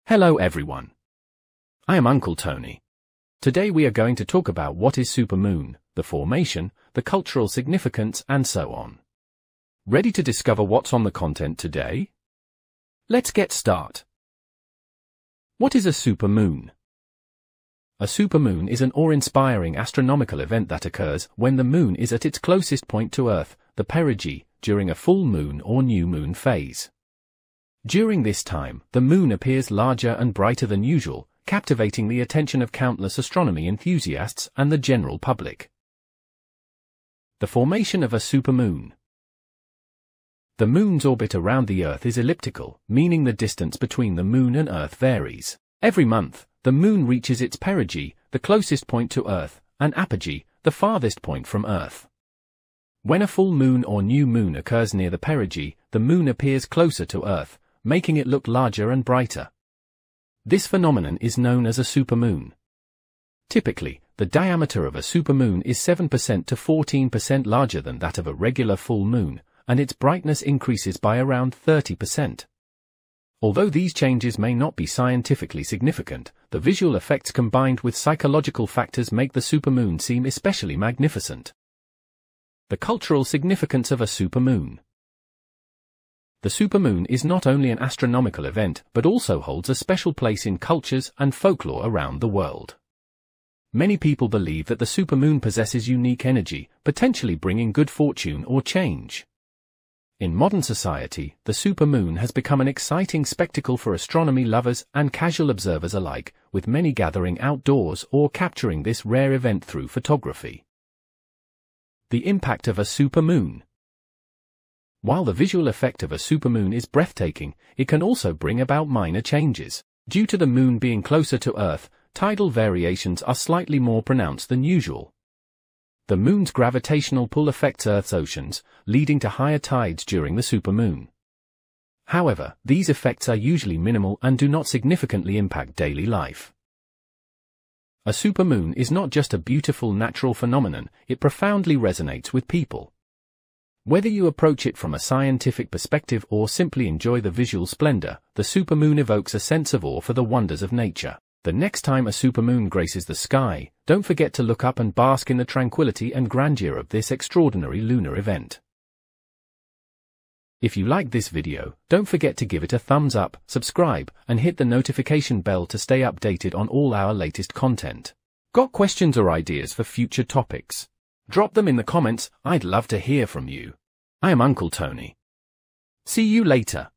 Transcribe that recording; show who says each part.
Speaker 1: Hello everyone. I am Uncle Tony. Today we are going to talk about what is supermoon, the formation, the cultural significance and so on. Ready to discover what's on the content today? Let's get started. What is a supermoon? A supermoon is an awe-inspiring astronomical event that occurs when the moon is at its closest point to Earth, the perigee, during a full moon or new moon phase. During this time, the moon appears larger and brighter than usual, captivating the attention of countless astronomy enthusiasts and the general public. The formation of a supermoon. The moon's orbit around the Earth is elliptical, meaning the distance between the moon and Earth varies. Every month, the moon reaches its perigee, the closest point to Earth, and apogee, the farthest point from Earth. When a full moon or new moon occurs near the perigee, the moon appears closer to Earth, making it look larger and brighter. This phenomenon is known as a supermoon. Typically, the diameter of a supermoon is 7% to 14% larger than that of a regular full moon, and its brightness increases by around 30%. Although these changes may not be scientifically significant, the visual effects combined with psychological factors make the supermoon seem especially magnificent. The cultural significance of a supermoon. The supermoon is not only an astronomical event but also holds a special place in cultures and folklore around the world. Many people believe that the supermoon possesses unique energy, potentially bringing good fortune or change. In modern society, the supermoon has become an exciting spectacle for astronomy lovers and casual observers alike, with many gathering outdoors or capturing this rare event through photography. The impact of a supermoon. While the visual effect of a supermoon is breathtaking, it can also bring about minor changes. Due to the moon being closer to Earth, tidal variations are slightly more pronounced than usual. The moon's gravitational pull affects Earth's oceans, leading to higher tides during the supermoon. However, these effects are usually minimal and do not significantly impact daily life. A supermoon is not just a beautiful natural phenomenon, it profoundly resonates with people. Whether you approach it from a scientific perspective or simply enjoy the visual splendor, the supermoon evokes a sense of awe for the wonders of nature. The next time a supermoon graces the sky, don't forget to look up and bask in the tranquility and grandeur of this extraordinary lunar event. If you liked this video, don't forget to give it a thumbs up, subscribe, and hit the notification bell to stay updated on all our latest content. Got questions or ideas for future topics? Drop them in the comments, I'd love to hear from you. I am Uncle Tony. See you later.